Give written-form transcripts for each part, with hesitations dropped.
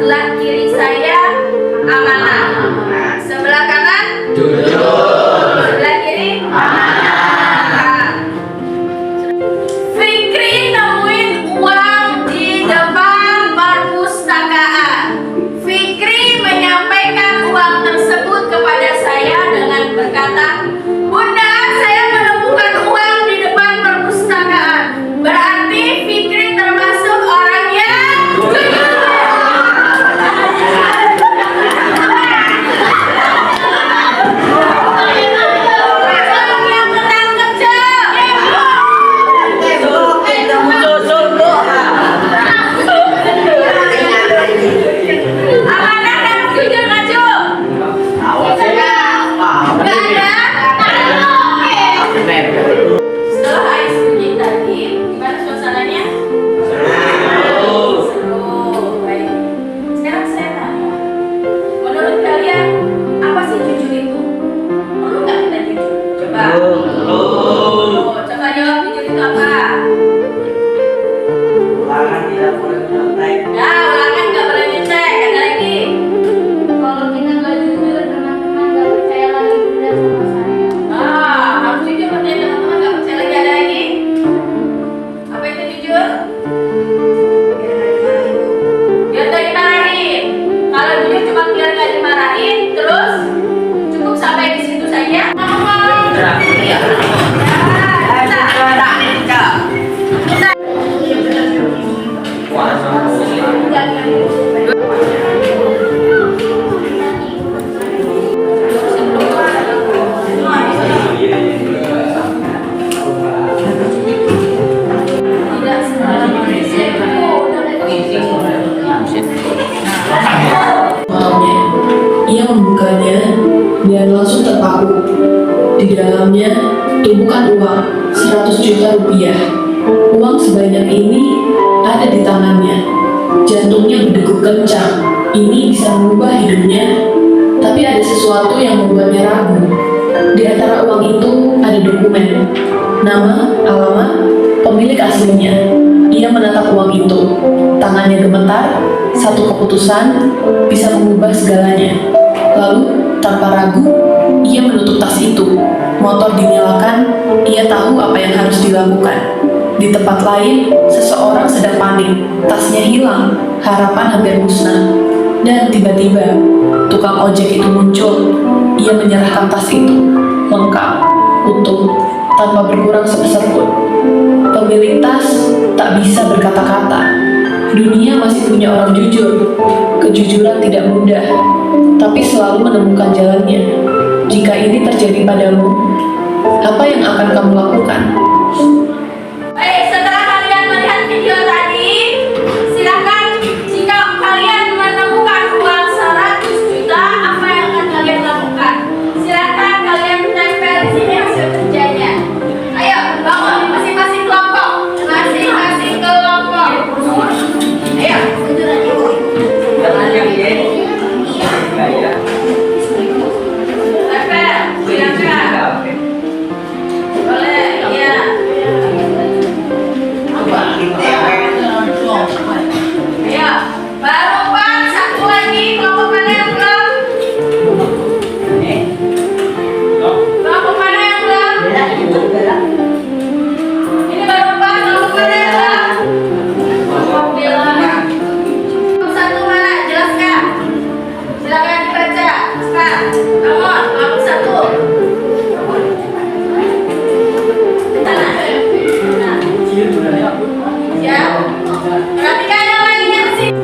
sebelah kiri saya amanah. Sebelah kanan jujur. Sebelah kiri amanah. Fikri nemuin uang di depan perpustakaan. Fikri menyampaikan uang tersebut kepada saya dengan berkata, "Bunda, saya menemukan uang di depan perpustakaan." Berarti Fikri termasuk orang yang jujur. Yang ketangkep, Cek. Amanah dan jujur nggak, Cuk? Nggak ada? Setelah Ais pergi tadi, gimana suasananya? Seru. Baik. Sekarang saya tanya, menurut kalian apa sih jujur itu? Perlu nggak kita jujur? Coba. Coba jawab jujur itu apa? Ulangan tidak boleh nyontek. Ya, ulangan nggak boleh nyontek. Ada lagi? Kalau kita nggak jujur, teman-teman nggak percaya lagi Bunda sama saya. Harus jujur katanya teman-teman, nggak percaya lagi. Ada lagi? Apa itu jujur? Biar nggak dimarahin. Kalau jujur cuma biar nggak dimarahin, terus cukup sampai di situ saja. Ngomong. Ya, bisa. Tidak semua manusia itu Malamnya, ia membukanya dan langsung terpaku. Di dalamnya tumpukan uang 100 juta rupiah. Uang sebanyak ini ada di tangannya. Jantungnya berdegup kencang. Ini bisa mengubah hidupnya, tapi ada sesuatu yang membuatnya ragu. Di antara uang itu ada dokumen, nama, alamat, pemilik aslinya. Ia menatap uang itu. Tangannya gemetar. Satu keputusan bisa mengubah segalanya. Lalu, tanpa ragu, ia menutup tas itu. Motor dinyalakan. Ia tahu apa yang harus dilakukan. Di tempat lain, seseorang sedang panik. Tasnya hilang. Harapan hampir musnah. Dan tiba-tiba, tukang ojek itu muncul. Ia menyerahkan tas itu. Lengkap, utuh, tanpa berkurang sebesar pun. Pemilik tas tak bisa berkata-kata. Dunia masih punya orang jujur. Kejujuran tidak mudah, tapi selalu menemukan jalannya. Jika ini terjadi padamu, apa yang akan kamu lakukan? Baik, setelah kalian melihat video tadi, silakan jika kalian menemukan uang 100 juta, apa yang akan kalian lakukan? Silakan kalian tempel di sini hasil kerjanya. Ayo, bangun masing-masing kelompok. Masing-masing kelompok. Ayo, jujur aja. Tempel, silakan. Boleh, iya. Ayo, baru Pak, satu lagi kelompok mana yang belum? Kelompok mana yang belum? Ini baru Pak, kelompok mana yang belum? Bilang. Satu mana? Jelaskan. Silakan dibaca. Cepat. Kamu, kelompok satu. Sana. Nah. Siap. Perhatikan yang lainnya di sini.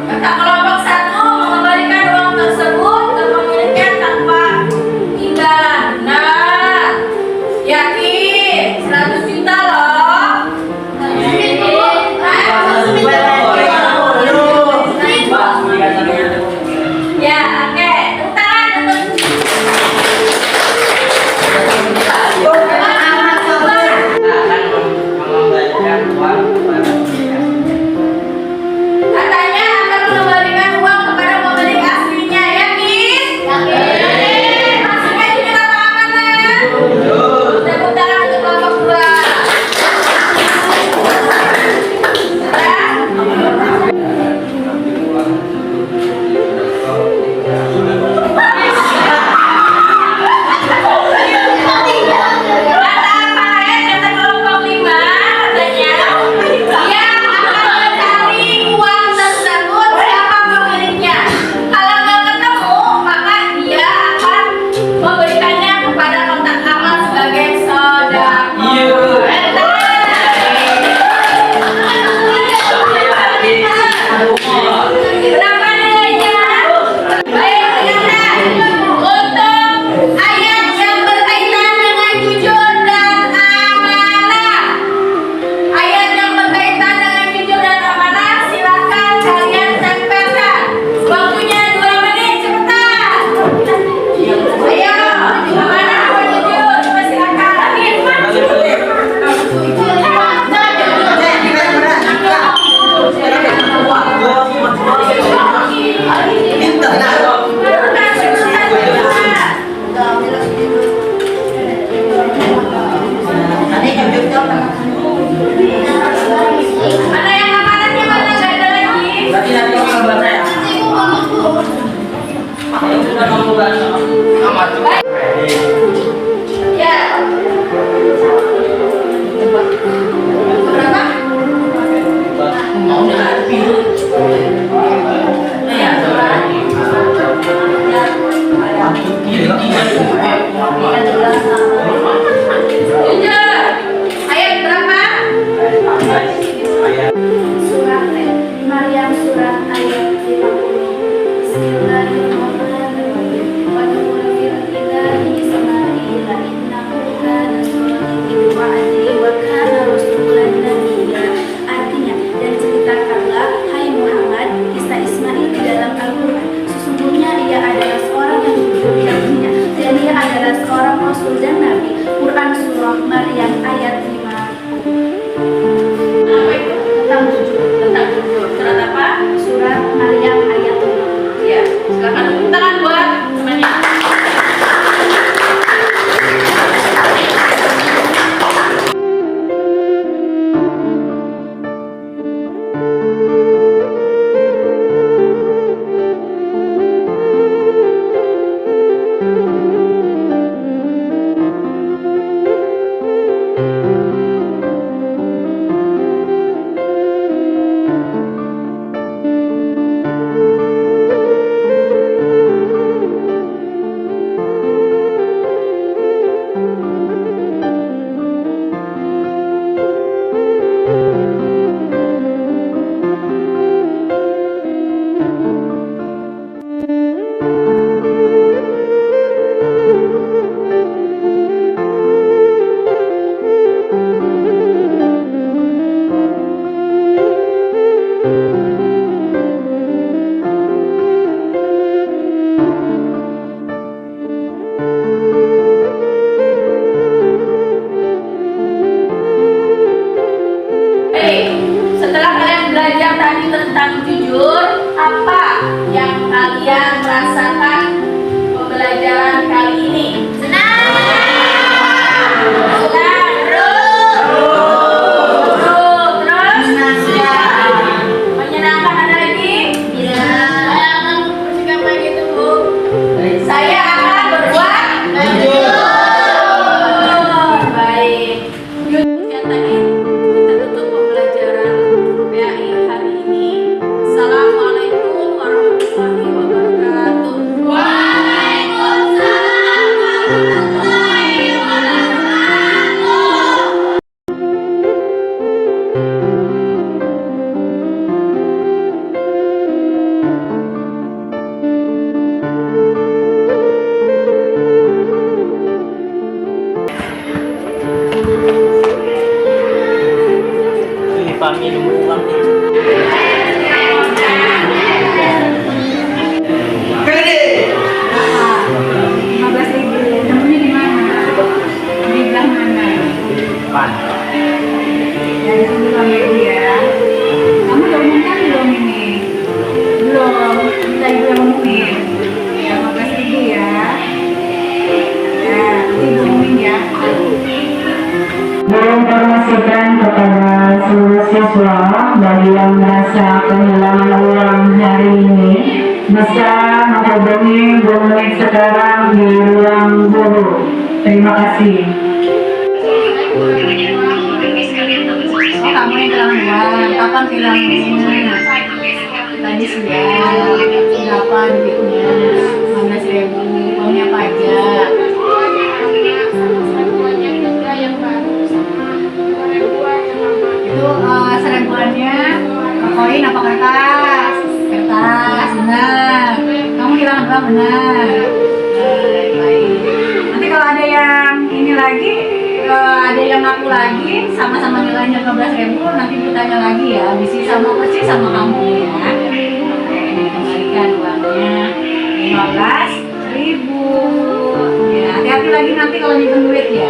Kata kelompok satu mengembalikan uang tersebut ke pemiliknya tanpa imbalan. Nah, yakin 100 juta loh. Ya, oke. Tepuk tangan untuk katanya akan mengembalikan uang kepada pemilik aslinya, yakin? Yakin. Maksudnya jujur apa amanah? Tepuk tangan untuk kelompok dua. tentang jujur, apa yang kalian rasakan pembelajaran kali ini? Senang. Menyenangkan ada lagi? Iya. Bersikap kayak gitu, Bu. Saya akan berbuat jujur. Baik. Ya, tadi kita tutup pembelajaran PAI hari ini. Assalamualaikum warahmatullahi wabarakatuh. Waalaikumsalam warahmatullahi wabarakatuh. Ini kami nemu uang nih. Gede. 15.000. Nemunya di mana? Di belah mana? Pan. Dari sini Bang Edi ya. Kamu udah umumkan belum ini? Belum. Kita ibu yang umumin. Ya 15.000 ya. Ya, nanti ibu umumin ya. Menginformasikan kepada seluruh siswa bagi yang merasa kehilangan uang hari ini bisa menghubungi Bu Mulik sekarang di ruang guru. Terima kasih. Oh, kamu yang kehilangan uang. Kapan kehilangannya? Tadi siang. Berapa duitnya? 15.000. Uangnya pajak. Itu seribuannya koin apa kertas? Kertas, benar. Kamu kehilangan uang, benar. Baik. Nanti kalau ada yang ini lagi, ada yang ngaku lagi, sama-sama nilainya 15.000, nanti bertanya lagi ya. Bisa sama persis sama kamu ya. Oke, dikembalikan uangnya 15.000. Ya, hati-hati lagi nanti kalau nyimpen duit ya.